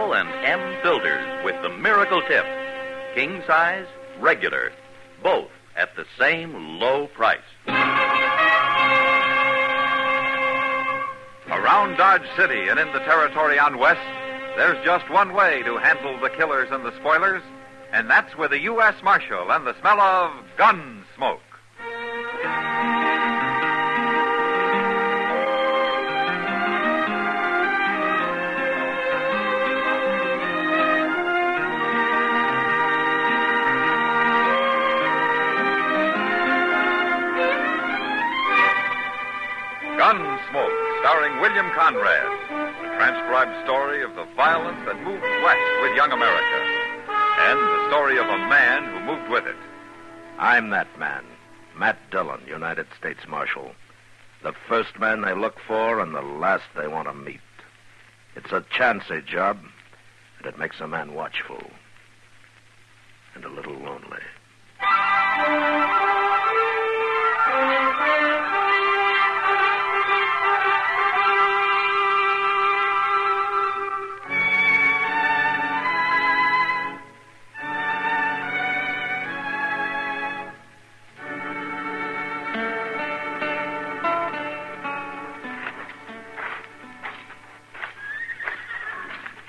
L and M filters with the miracle tip. King size, regular, both at the same low price. Around Dodge City and in the territory on West, there's just one way to handle the killers and the spoilers, and that's with a U.S. Marshal and the smell of Gunsmoke. Gunsmoke, starring William Conrad, the transcribed story of the violence that moved west with young America, and the story of a man who moved with it. I'm that man, Matt Dillon, United States Marshal. The first man they look for and the last they want to meet. It's a chancy job, and it makes a man watchful and a little lonely.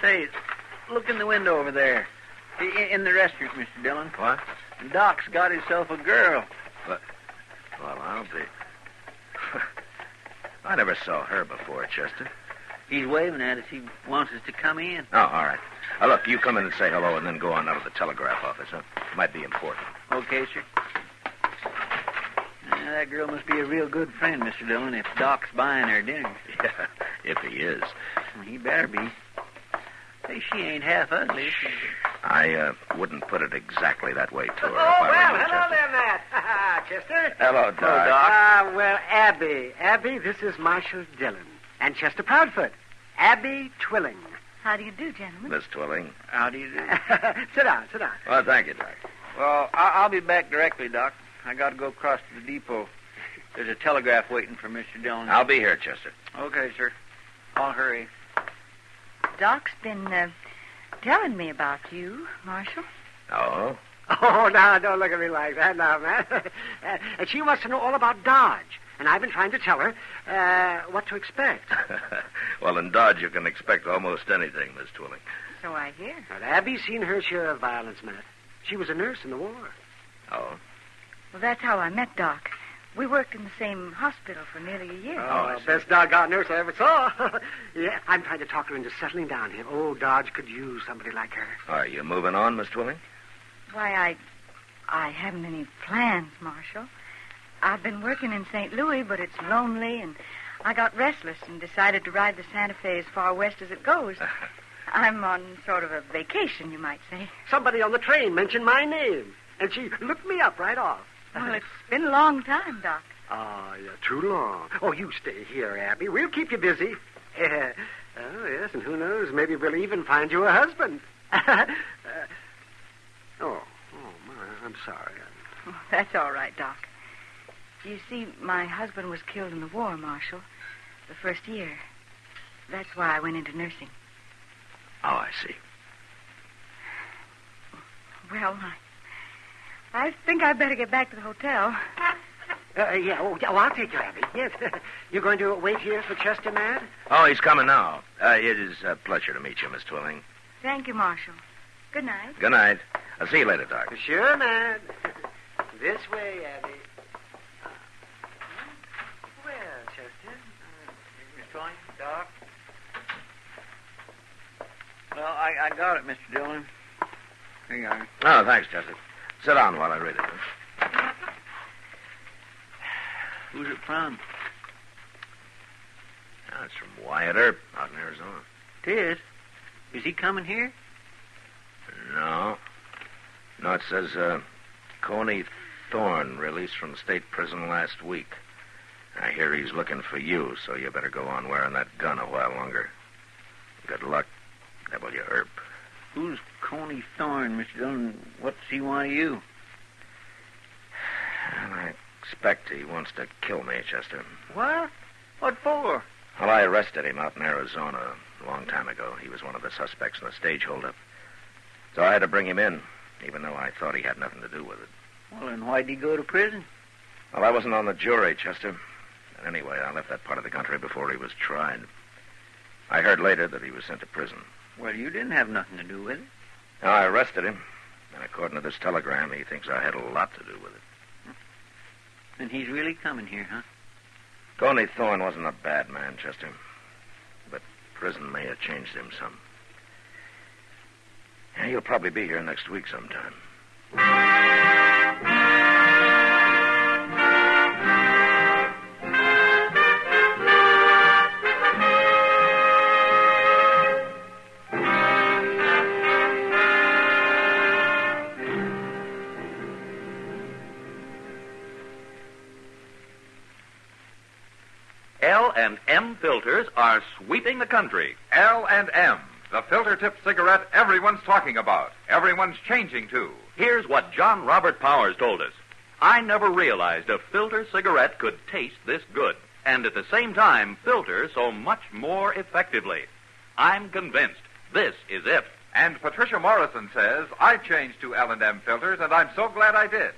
Say, look in the window over there. In the restroom, Mr. Dillon. What? Doc's got himself a girl. What? Well, I'll be... I never saw her before, Chester. He's waving at us. He wants us to come in. Oh, all right. Look, you come in and say hello and then go on out of the telegraph office, huh? Might be important. Okay, sir. That girl must be a real good friend, Mr. Dillon, if Doc's buying her dinner. Yeah, if he is. He better be. Hey, she ain't half ugly. I wouldn't put it exactly that way to her. Hello there, Matt. Chester. Hello, Doc. Well, Abby, this is Marshal Dillon. And Chester Proudfoot. Abby Twilling. How do you do, gentlemen? Miss Twilling. How do you do? Sit down. Well, thank you, Doc. Well, I'll be back directly, Doc. I got to go across to the depot. There's a telegraph waiting for Mr. Dillon. I'll be here, Chester. Okay, sir. I'll hurry. Doc's been telling me about you, Marshal. Oh? Oh, now, don't look at me like that now, man. And she wants to know all about Dodge. And I've been trying to tell her what to expect. Well, in Dodge, you can expect almost anything, Miss Twilling. So I hear. But Abby's seen her share of violence, Matt. She was a nurse in the war. Oh? Well, that's how I met Doc. We worked in the same hospital for nearly a year. Oh, best doggone nurse I ever saw. Yeah, I'm trying to talk her into settling down here. Oh, Dodge could use somebody like her. Are you moving on, Miss Twilling? Why, I haven't any plans, Marshal. I've been working in St. Louis, but it's lonely, and I got restless and decided to ride the Santa Fe as far west as it goes. I'm on sort of a vacation, you might say. Somebody on the train mentioned my name, and she looked me up right off. Well, it's been a long time, Doc. Oh, yeah, too long. Oh, you stay here, Abby. We'll keep you busy. Oh, yes, and who knows, maybe we'll even find you a husband. My, I'm sorry. Oh, that's all right, Doc. You see, my husband was killed in the war, Marshal, the first year. That's why I went into nursing. Oh, I see. Well, I think I'd better get back to the hotel. I'll take you, Abby. Yes. You're going to wait here for Chester, Matt? Oh, he's coming now. It is a pleasure to meet you, Miss Twilling. Thank you, Marshal. Good night. Good night. I'll see you later, Doc. Sure, Matt. This way, Abby. Well, Chester. Miss Twilling, Doc. Well, I got it, Mr. Dillon. Here you are. Oh, thanks, Chester. Sit down while I read it. Who's it from? Oh, it's from Wyatt Earp out in Arizona. It is? Is he coming here? No. No, it says, Coney Thorne, released from state prison last week. I hear he's looking for you, so you better go on wearing that gun a while longer. Good luck, W. Earp. Who's Coney Thorne, Mr. Dillon? What's he want of you? Well, I expect he wants to kill me, Chester. What? What for? Well, I arrested him out in Arizona a long time ago. He was one of the suspects in the stage holdup. So I had to bring him in, even though I thought he had nothing to do with it. Well, then why'd he go to prison? Well, I wasn't on the jury, Chester. And anyway, I left that part of the country before he was tried. I heard later that he was sent to prison. Well, you didn't have nothing to do with it. Now, I arrested him. And according to this telegram, he thinks I had a lot to do with it. And he's really coming here, huh? Coney Thorne wasn't a bad man, Chester. But prison may have changed him some. Yeah, he'll probably be here next week sometime. L&M filters are sweeping the country. L&M, the filter-tip cigarette everyone's talking about. Everyone's changing to. Here's what John Robert Powers told us. I never realized a filter cigarette could taste this good, and at the same time filter so much more effectively. I'm convinced this is it. And Patricia Morrison says, I changed to L&M filters, and I'm so glad I did.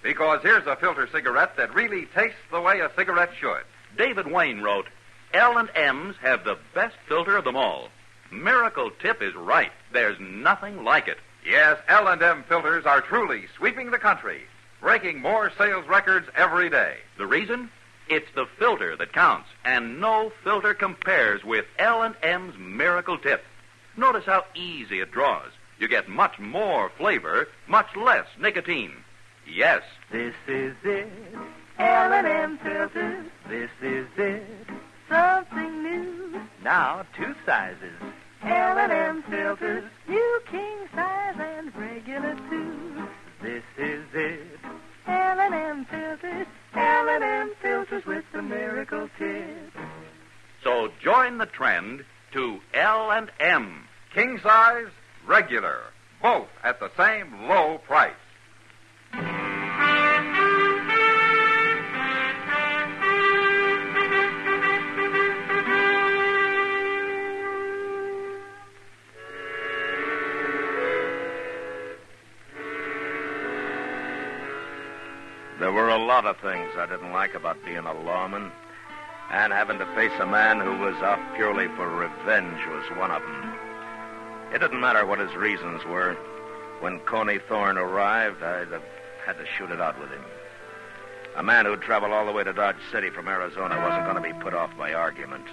Because here's a filter cigarette that really tastes the way a cigarette should. David Wayne wrote, L&M's have the best filter of them all. Miracle Tip is right. There's nothing like it. Yes, L&M filters are truly sweeping the country, breaking more sales records every day. The reason? It's the filter that counts, and no filter compares with L&M's Miracle Tip. Notice how easy it draws. You get much more flavor, much less nicotine. Yes. This is it, L&M filters. This is it, something new. Now 2 sizes, L&M filters, new king size and regular too. This is it, L&M filters, L&M filters with the Miracle Tip. So join the trend to L&M. King size, regular, both at the same low price. There were a lot of things I didn't like about being a lawman, and having to face a man who was out purely for revenge was one of them. It didn't matter what his reasons were. When Coney Thorne arrived, I'd have had to shoot it out with him. A man who'd traveled all the way to Dodge City from Arizona wasn't going to be put off by argument.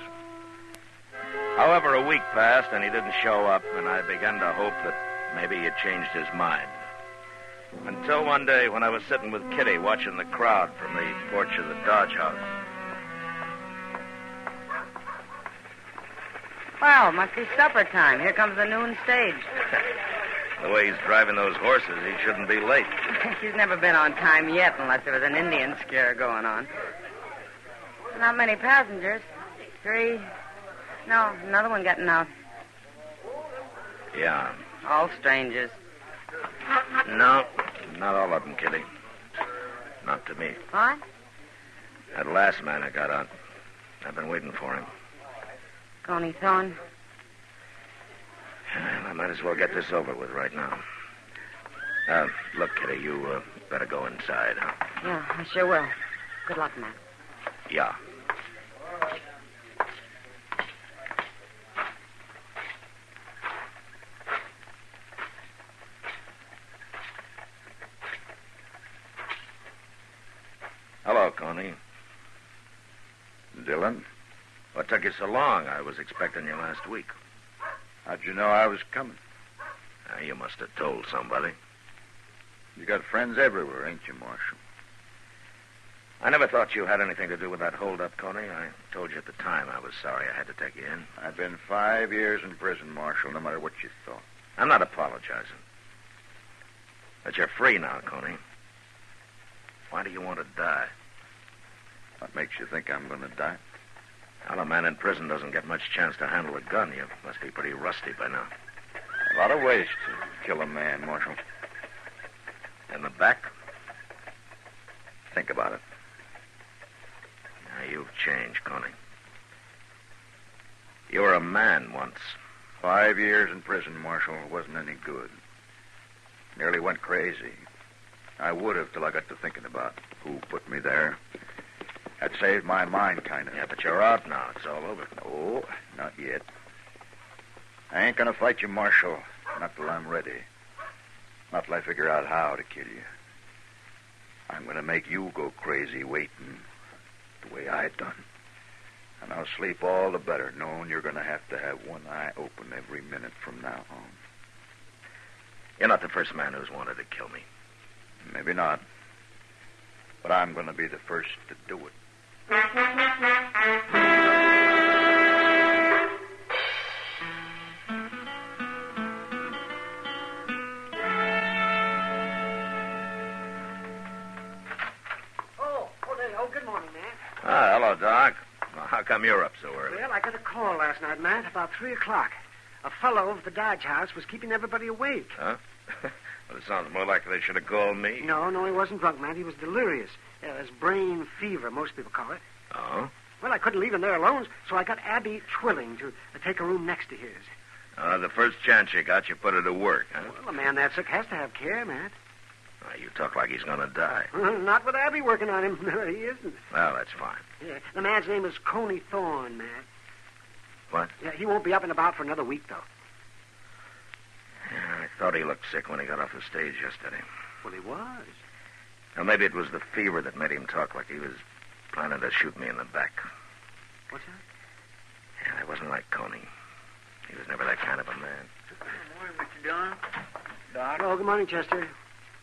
However, a week passed, and he didn't show up, and I began to hope that maybe he'd changed his mind. Until one day when I was sitting with Kitty watching the crowd from the porch of the Dodge house. Well, must be supper time. Here comes the noon stage. The way he's driving those horses, he shouldn't be late. He's never been on time yet unless there was an Indian scare going on. Not many passengers. 3. No, another one getting out. Yeah. All strangers. No, not all of them, Kitty. Not to me. What? That last man I got out. I've been waiting for him. Coney Thorne? I might as well get this over with right now. Look, Kitty, you better go inside, huh? Yeah, I sure will. Good luck, Matt. Yeah. Hello, Coney. Dillon, What took you so long? I was expecting you last week. how'd you know I was coming? You must have told somebody. You got friends everywhere, ain't you, Marshal? I never thought you had anything to do with that holdup, Coney. I told you at the time I was sorry I had to take you in. I've been 5 years in prison, Marshal, no matter what you thought. I'm not apologizing. But you're free now, Coney. Why do you want to die? What makes you think I'm going to die? Well, a man in prison doesn't get much chance to handle a gun. You must be pretty rusty by now. A lot of ways to kill a man, Marshal. In the back? Think about it. Now, you've changed, Coney. You were a man once. 5 years in prison, Marshal. Wasn't any good. Nearly went crazy. I would have till I got to thinking about who put me there. That saved my mind, kind of. Yeah, but you're out now. It's all over. No, not yet. I ain't gonna fight you, Marshal. Not till I'm ready. Not till I figure out how to kill you. I'm gonna make you go crazy waiting the way I done. And I'll sleep all the better knowing you're gonna have to have one eye open every minute from now on. You're not the first man who's wanted to kill me. Maybe not. But I'm gonna be the first to do it. Oh, good morning, man. Ah, hello, Doc. Well, how come you're up so early? Well, I got a call last night, Matt, about 3 o'clock. A fellow of the Dodge House was keeping everybody awake. Huh? Well, it sounds more like they should have called me. No, he wasn't drunk, man. He was delirious. It was brain fever, most people call it. Oh? Well, I couldn't leave him there alone, so I got Abby Twilling to take a room next to his. The first chance you got, you put her to work, huh? Well, a man that sick has to have care, Matt. You talk like he's going to die. Not with Abby working on him. No, he isn't. Well, that's fine. Yeah, the man's name is Coney Thorne, Matt. What? Yeah, he won't be up and about for another week, though. Yeah, I thought he looked sick when he got off the stage yesterday. Well, he was. Well, maybe it was the fever that made him talk like he was planning to shoot me in the back. What's that? Yeah, I wasn't like Coney. He was never that kind of a man. Good morning, Mr. Dillon. Doc. Oh, good morning, Chester.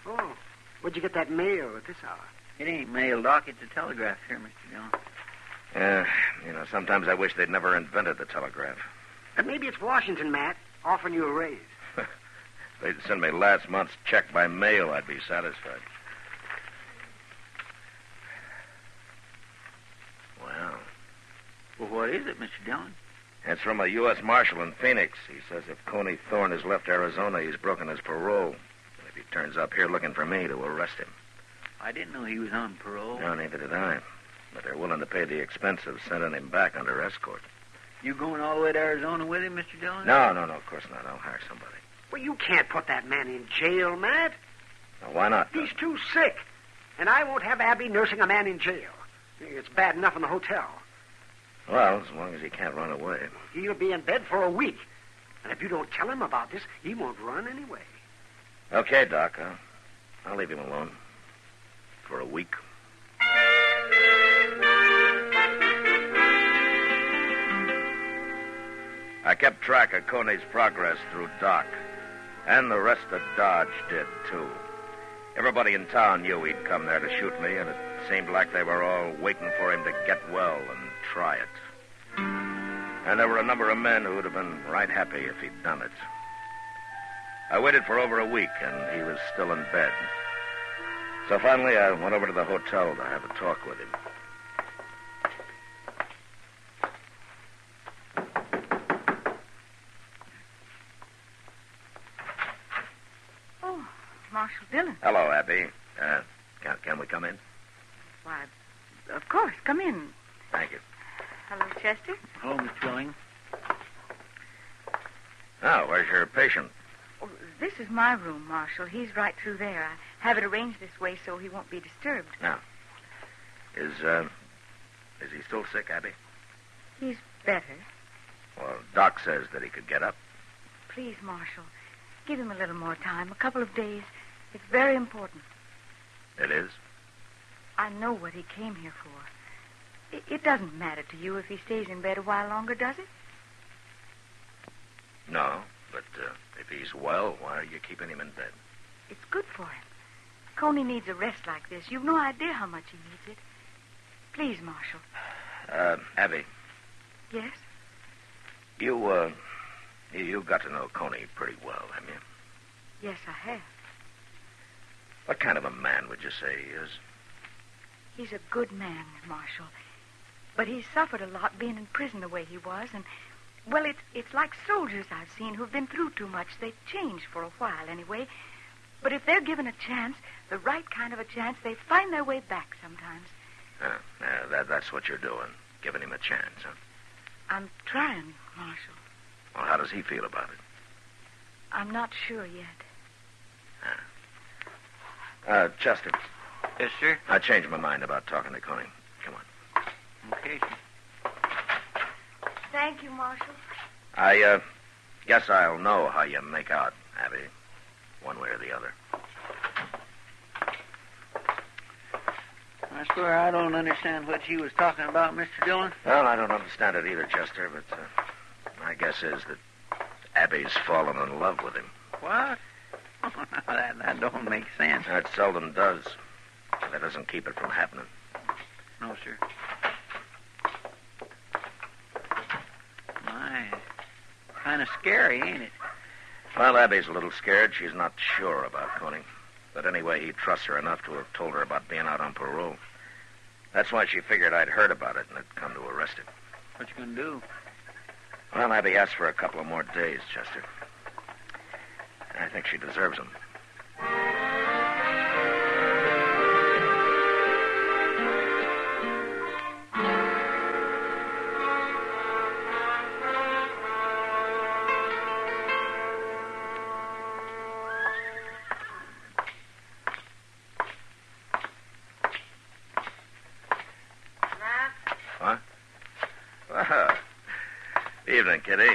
Oh, where'd you get that mail at this hour? It ain't mail, Doc. It's a telegraph here, Mr. Dillon. Yeah, sometimes I wish they'd never invented the telegraph. And maybe it's Washington, Matt, offering you a raise. If they'd send me last month's check by mail, I'd be satisfied. Well, what is it, Mr. Dillon? It's from a U.S. Marshal in Phoenix. He says if Coney Thorne has left Arizona, he's broken his parole. And if he turns up here looking for me, to arrest him. I didn't know he was on parole. No, neither did I. But they're willing to pay the expense of sending him back under escort. You going all the way to Arizona with him, Mr. Dillon? No, of course not. I'll hire somebody. Well, you can't put that man in jail, Matt. Now, why not? He's too sick. And I won't have Abby nursing a man in jail. It's bad enough in the hotel. Well, as long as he can't run away. He'll be in bed for a week. And if you don't tell him about this, he won't run anyway. Okay, Doc. I'll leave him alone. For a week. I kept track of Coney's progress through Doc. And the rest of Dodge did, too. Everybody in town knew he'd come there to shoot me, and it seemed like they were all waiting for him to get well and try it. And there were a number of men who would have been right happy if he'd done it. I waited for over a week, and he was still in bed. So finally, I went over to the hotel to have a talk with him. Oh, Marshal Dillon. Hello, Abby. Can we come in? Why, of course. Come in. Thank you. Hello, Chester. Hello, Miss Twilling. Oh, where's your patient? Oh, this is my room, Marshal. He's right through there. I have it arranged this way so he won't be disturbed. Now, is he still sick, Abby? He's better. Well, Doc says that he could get up. Please, Marshal, give him a little more time, a couple of days. It's very important. It is? I know what he came here for. It doesn't matter to you if he stays in bed a while longer, does it? No, but if he's well, why are you keeping him in bed? It's good for him. Coney needs a rest like this. You've no idea how much he needs it. Please, Marshal. Abby. Yes? You got to know Coney pretty well, haven't you? Yes, I have. What kind of a man would you say he is? He's a good man, Marshal. But he's suffered a lot being in prison the way he was, and, well, it's like soldiers I've seen who've been through too much. They change for a while, anyway. But if they're given a chance, the right kind of a chance, they find their way back sometimes. That's what you're doing, giving him a chance, huh? I'm trying, Marshal. Well, how does he feel about it? I'm not sure yet. Chester, Yes, sir. I changed my mind about talking to Coney. Come on. Okay, sir. Thank you, Marshal. I guess I'll know how you make out, Abby. One way or the other. I swear I don't understand what she was talking about, Mr. Dillon. Well, I don't understand it either, Chester, but my guess is that Abby's fallen in love with him. What? that don't make sense. That seldom does. But that doesn't keep it from happening. No, sir. My, kind of scary, ain't it? Well, Abby's a little scared. She's not sure about Coney. But anyway, he trusts her enough to have told her about being out on parole. That's why she figured I'd heard about it and had come to arrest him. What you gonna do? Well, Abby asked for a couple of more days, Chester. I think she deserves them. Evening, Kitty.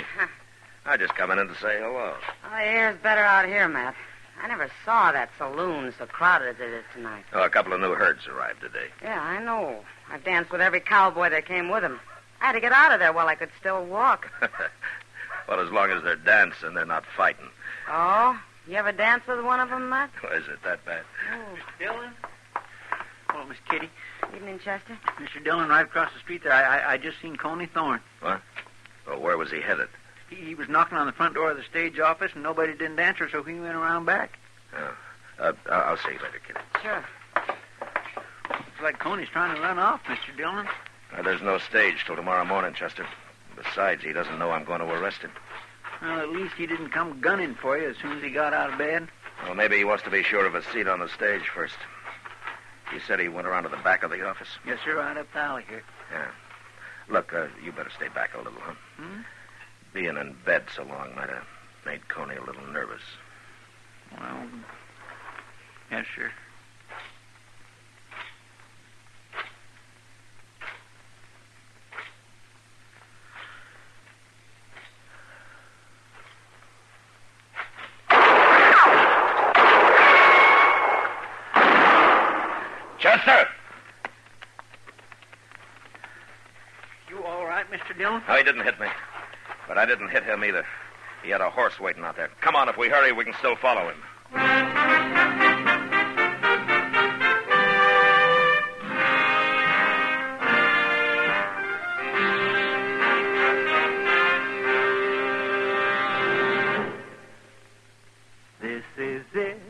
I just come in to say hello. Oh, the air's better out here, Matt. I never saw that saloon so crowded as it is tonight. Oh, a couple of new herds arrived today. Yeah, I know. I've danced with every cowboy that came with him. I had to get out of there while I could still walk. Well, as long as they're dancing, they're not fighting. Oh? You ever dance with one of them, Matt? Oh, is it that bad? Oh. Mr. Dillon? Oh, Miss Kitty. Evening, Chester. Mr. Dillon, right across the street there. I just seen Coney Thorne. What? Well, where was he headed? He was knocking on the front door of the stage office, and nobody didn't answer, so he went around back. Oh. I'll see you later, Kitty. Sure. Looks like Coney's trying to run off, Mr. Dillon. There's no stage till tomorrow morning, Chester. Besides, he doesn't know I'm going to arrest him. Well, at least he didn't come gunning for you as soon as he got out of bed. Well, maybe he wants to be sure of a seat on the stage first. He said he went around to the back of the office. Yes, sir, right up the alley here. Yeah. Look, you better stay back a little, huh? Being in bed so long might have made Coney a little nervous. Well, yes, sir. Chester! You all right, Mr. Dillon? No, he didn't hit me. But I didn't hit him either. He had a horse waiting out there. Come on, if we hurry, we can still follow him. This is it,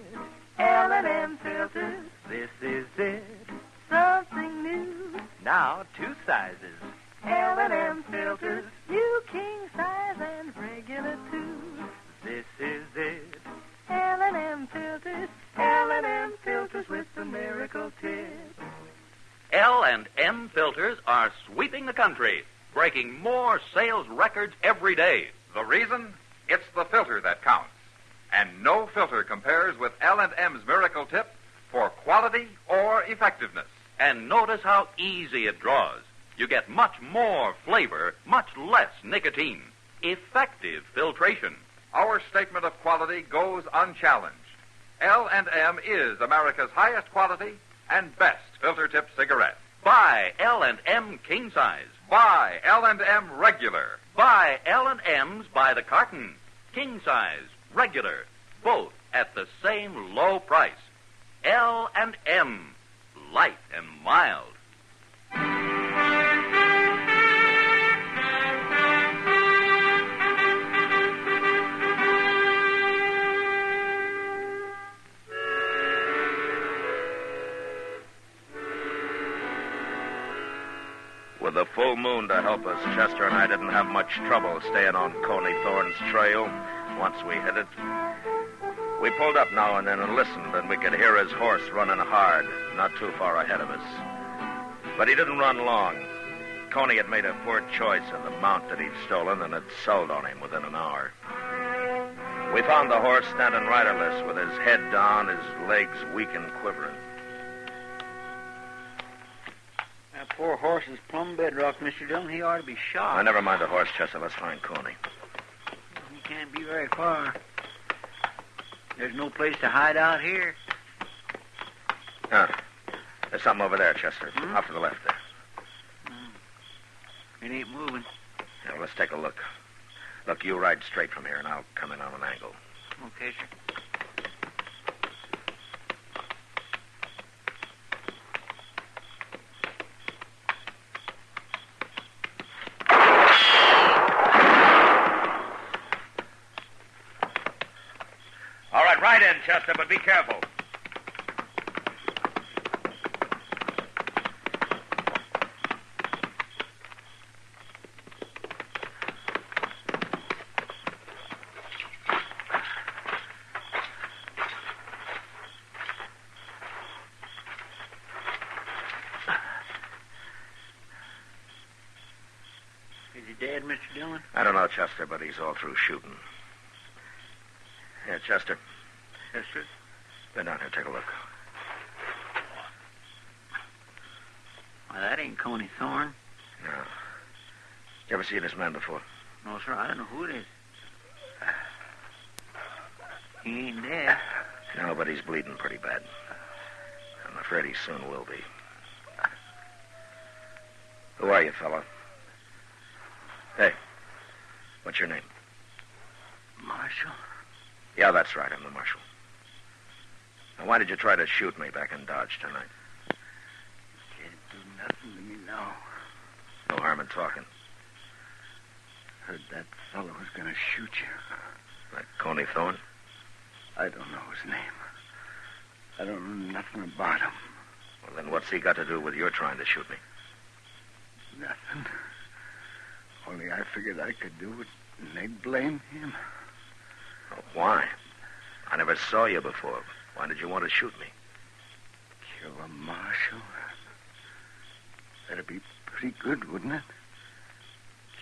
L&M filters. This is it, something new. Now 2 sizes. L&M filters, new king size and regular too. This is it, L&M filters. L&M filters with the miracle tip. L&M filters are sweeping the country, breaking more sales records every day. The reason? It's the filter that counts. And no filter compares with L&M's Miracle Tip for quality or effectiveness. And notice how easy it draws. You get much more flavor, much less nicotine. Effective filtration. Our statement of quality goes unchallenged. L&M is America's highest quality and best filter tip cigarette. Buy L&M King Size. Buy L&M Regular. Buy L&M's by the carton. King Size, regular, both at the same low price. L&M, light and mild. With the full moon to help us, Chester and I didn't have much trouble staying on Coney Thorne's trail once we hit it. We pulled up now and then and listened, and we could hear his horse running hard, not too far ahead of us. But he didn't run long. Coney had made a poor choice of the mount that he'd stolen and had sold on him within an hour. We found the horse standing riderless with his head down, his legs weak and quivering. That poor horse is plumb bedrock, Mr. Dillon. He ought to be shot. Now, never mind the horse, Chester. Let's find Coney. He can't be very far. There's no place to hide out here. There's something over there, Chester. Off to the left there. It ain't moving. Yeah, well, let's take a look. Look, you ride straight from here, and I'll come in on an angle. Okay, sir. All right, ride in, Chester, but be careful. Is he dead, Mr. Dillon? I don't know, Chester, but he's all through shooting. Yeah, Chester. Yes, sir. Been down here, take a look. Why, that ain't Coney Thorne. No. You ever see this man before? No, sir, I don't know who it is. He ain't dead. No, but he's bleeding pretty bad. I'm afraid he soon will be. Who are you, fella? Hey, what's your name? Marshal? Yeah, that's right. I'm the marshal. Now, why did you try to shoot me back in Dodge tonight? Can't do nothing to me now. No harm in talking. Heard that fellow was going to shoot you. Like Coney Thorne? I don't know his name. I don't know nothing about him. Well, then what's he got to do with your trying to shoot me? Nothing. Only I figured I could do it, and they'd blame him. Oh, why? I never saw you before. Why did you want to shoot me? Kill a marshal? That'd be pretty good, wouldn't it?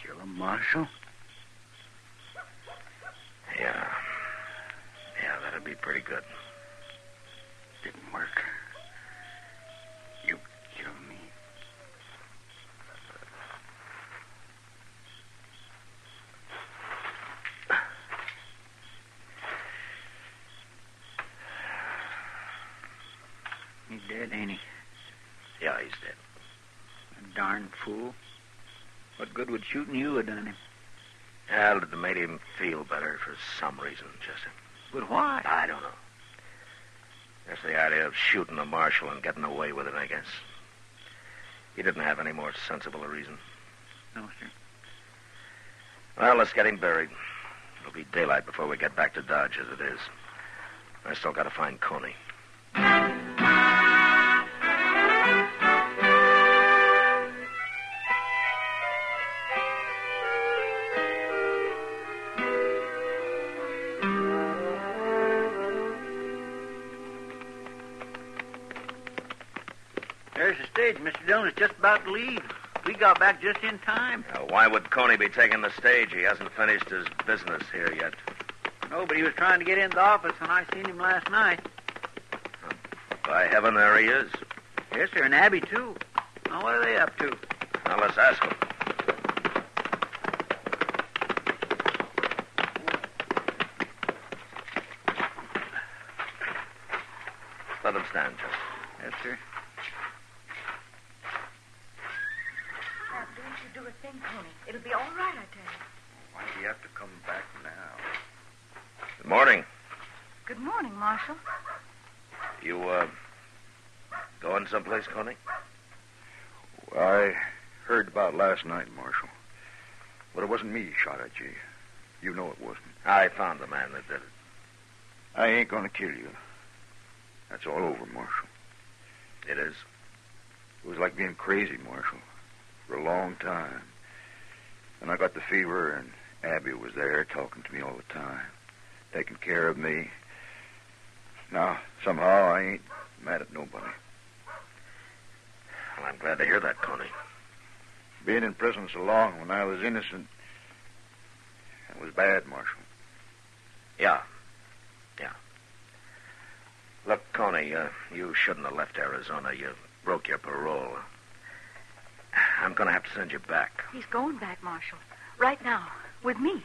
Kill a marshal? Yeah. Yeah, that'd be pretty good. Didn't work. You kill me. He's dead, ain't he? Yeah, he's dead. A darn fool. What good would shooting you have done him? Well, it made him feel better for some reason, Chester. But why? I don't know. That's the idea of shooting a marshal and getting away with it, I guess. He didn't have any more sensible a reason. No, sir. Well, let's get him buried. It'll be daylight before we get back to Dodge, as it is. I still got to find Coney. There's the stage. Mr. Dillon is just about to leave. We got back just in time. Why would Coney be taking the stage? He hasn't finished his business here yet. No, but he was trying to get in the office when I seen him last night. By heaven, there he is. Yes, sir, and Abby, too. Now, what are they up to? Now, let's ask him. Let him stand, Chester. Yes, sir. Now, don't you do a thing, Coney. It'll be all right, I tell you. Why do you have to come back now? Good morning. Good morning, Marshal. You, going someplace, Coney? Well, I heard about last night, Marshal. But it wasn't me shot at you. You know it wasn't. I found the man that did it. I ain't gonna kill you. That's all over, Marshal. It is? It was like being crazy, Marshal, for a long time. And I got the fever, and Abby was there talking to me all the time, taking care of me. Now, somehow, I ain't mad at nobody. Well, I'm glad to hear that, Coney. Being in prison so long when I was innocent, it was bad, Marshal. Yeah. Look, Coney, you shouldn't have left Arizona. You broke your parole. I'm going to have to send you back. He's going back, Marshal. Right now. With me.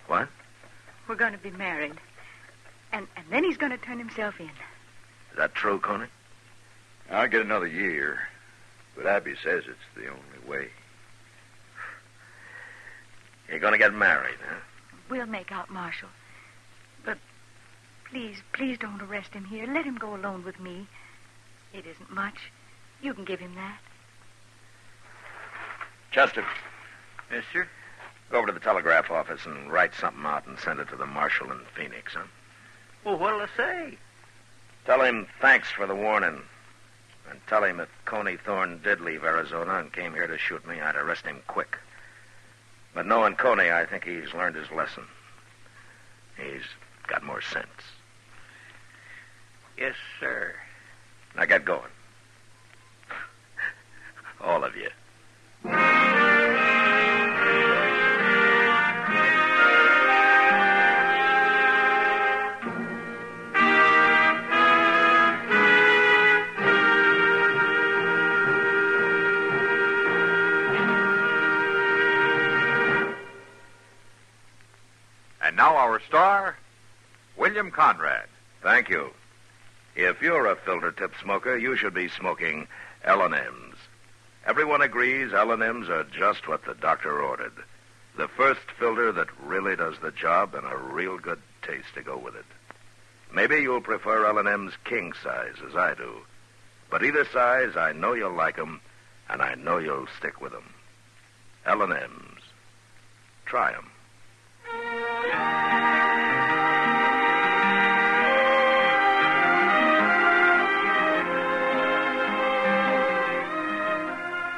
What? We're going to be married. And then he's going to turn himself in. Is that true, Coney? I'll get another year, but Abby says it's the only way. You're going to get married, huh? We'll make out, Marshal. But please don't arrest him here. Let him go alone with me. It isn't much. You can give him that. Chester, Yes, sir? go over to the telegraph office and write something out and send it to the marshal in Phoenix, huh? Well, what'll I say? Tell him thanks for the warning. And tell him if Coney Thorne did leave Arizona and came here to shoot me, I'd arrest him quick. But knowing Coney, I think he's learned his lesson. He's got more sense. Yes, sir. Now get going. All of you. And now our star, William Conrad. Thank you. If you're a filter tip smoker, you should be smoking L&M's. Everyone agrees L&M's are just what the doctor ordered. The first filter that really does the job and a real good taste to go with it. Maybe you'll prefer L&M's king size, as I do. But either size, I know you'll like 'em, and I know you'll stick with 'em. L&M's. Try 'em.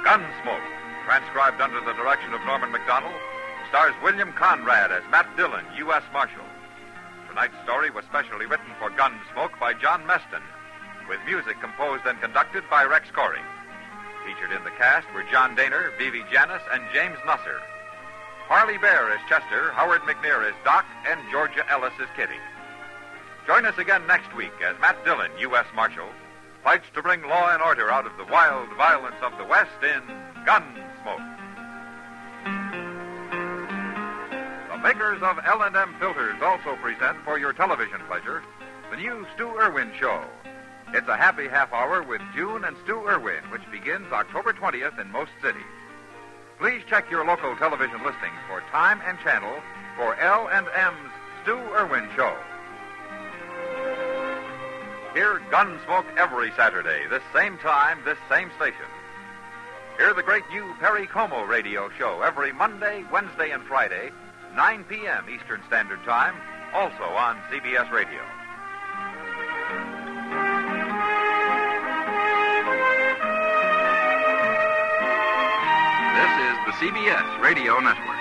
Gunsmoke, transcribed under the direction of Norman MacDonald, stars William Conrad as Matt Dillon, U.S. Marshal. Tonight's story was specially written for Gunsmoke by John Meston, with music composed and conducted by Rex Corey. Featured in the cast were John Daner, Vivi Janis, and James Nusser. Harley Bear as Chester, Howard McNear as Doc, and Georgia Ellis as Kitty. Join us again next week as Matt Dillon, U.S. Marshal, fights to bring law and order out of the wild violence of the West in Gunsmoke. The makers of L&M filters also present for your television pleasure the new Stu Irwin Show. It's a happy half hour with June and Stu Irwin, which begins October 20th in most cities. Please check your local television listings for time and channel for L&M's Stu Irwin Show. Hear Gunsmoke every Saturday, this same time, this same station. Hear the great new Perry Como radio show every Monday, Wednesday, and Friday, 9 p.m. Eastern Standard Time, also on CBS Radio. This is the CBS Radio Network.